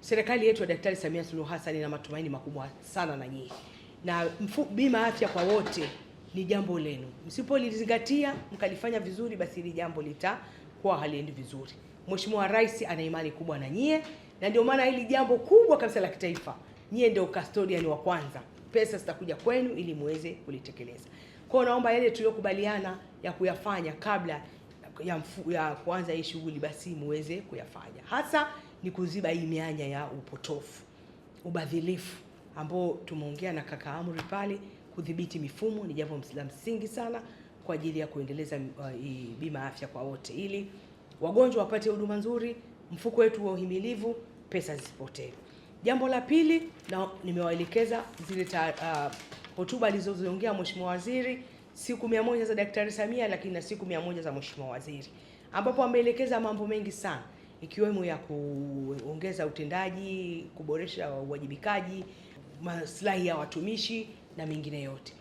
Serikali yetu ya Daktari Samia Suluhu Hassan ina matumaini makubwa sana na nyinyi. Na bima afya kwa wote ni jambo lenu. Msipolizingatia mkalifanya vizuri, basi hili jambo litakuwa haliendi vizuri. Mheshimiwa Rais ana imani kubwa na nyie, na ndio maana hili jambo kubwa kabisa la kitaifa, nyie ndio custodian wa kwanza. Pesa zitakuja kwenu ili muweze kulitekeleza. Kwa hiyo naomba yale tuliyokubaliana ya kuyafanya kabla ya kuanza hii shughuli, basi muweze kuyafanya. Hasa ni kuziba hii mianya ya upotofu, ubadhilifu ambao tumeongea na kaka Amri pale. Kudhibiti mifumo ni jambo la msingi sana kwa ajili ya kuendeleza bima afya kwa wote, ili wagonjwa wapate huduma nzuri, mfuko wetu wa uhimilivu, pesa zisipotee. Jambo la pili, na nimewaelekeza zile hotuba alizoziongea Mheshimiwa Waziri, siku 100 za Daktari Samia, lakini na siku 100 za Mheshimiwa Waziri, ambapo ameelekeza mambo mengi sana, ikiwemo ya kuongeza utendaji, kuboresha uwajibikaji, maslahi ya watumishi na mingine yote.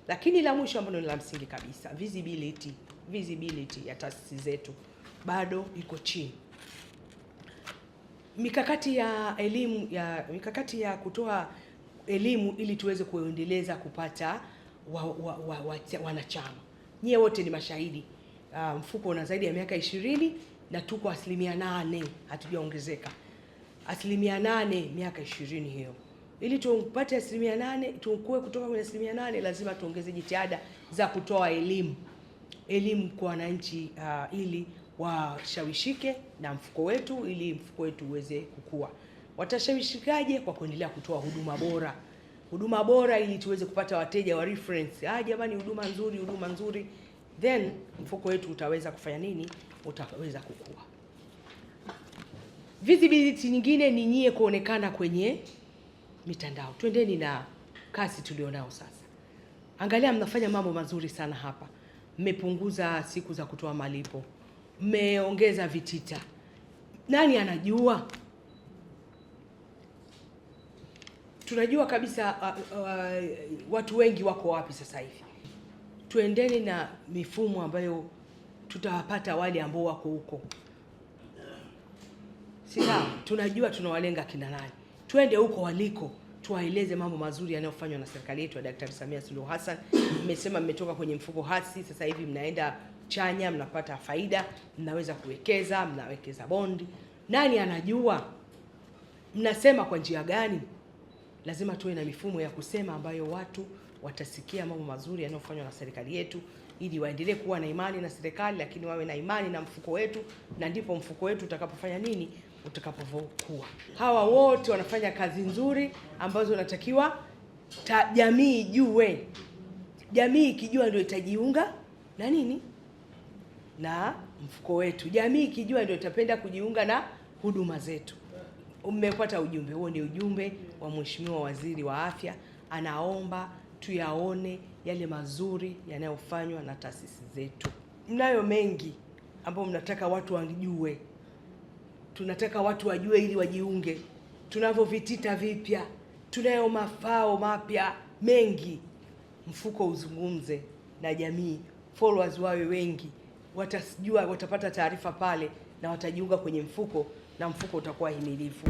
Lakini la mwisho ambalo ni la msingi kabisa, visibility ya taasisi zetu bado iko chini. Mikakati ya kutoa elimu ili tuweze kuendeleza kupata wanachama. Nyie wote ni mashahidi. Mfuko una zaidi ya miaka 20 na tuko 8%, hatujaongezeka. 8% miaka 20 hiyo. Ili tupate 8%, tukue kutoka kwenye 8%, lazima tuongeze jitihada za kutoa elimu kwa wananchi, ili washawishike na mfuko wetu, ili mfuko wetu uweze kukua. Watashawishikaje? Kwa kuendelea kutoa huduma bora ili tuweze kupata wateja wa reference. Jamani, huduma nzuri, then mfuko wetu utaweza kufanya nini? Utaweza kukua. Visibility nyingine ni nyie kuonekana kwenye mitandao. Twendeni na kasi tulionao sasa. Angalia, mnafanya mambo mazuri sana hapa. Mmepunguza siku za kutoa malipo, mmeongeza vitita. Nani anajua? Tunajua kabisa watu wengi wako wapi sasa hivi. Tuendeni na mifumo ambayo tutawapata wale ambao wako huko. Sasa tunajua tunawalenga kina nani. Twende huko waliko, tuwaeleze mambo mazuri yanayofanywa na serikali yetu ya Daktari Samia Suluhu Hassan. Mmesema mmetoka kwenye mfuko hasi, sasa hivi mnaenda chanya, mnapata faida, mnaweza kuwekeza, mnawekeza bondi. Nani anajua? Mnasema kwa njia gani? Lazima tuwe na mifumo ya kusema ambayo watu watasikia mambo mazuri yanayofanywa na serikali yetu, ili waendelee kuwa na imani na serikali, lakini wawe na imani na mfuko wetu, na ndipo mfuko wetu utakapofanya nini? Utakapokuwa. Hawa wote wanafanya kazi nzuri ambazo unatakiwa jamii ijue. Jamii ikijua ndio itajiunga na nini? Na mfuko wetu. Jamii ikijua ndio itapenda kujiunga na huduma zetu. Mmepata ujumbe huo, ni ujumbe wa Mheshimiwa Waziri wa Afya. Anaomba tuyaone yale mazuri yanayofanywa na taasisi zetu. Mnayo mengi ambayo mnataka watu wajue. Tunataka watu wajue ili wajiunge. Tunavyo vitita vipya, tunayo mafao mapya mengi. Mfuko uzungumze na jamii, followers wawe wengi, watajua, watapata taarifa pale na watajiunga kwenye mfuko, na mfuko utakuwa himilivu.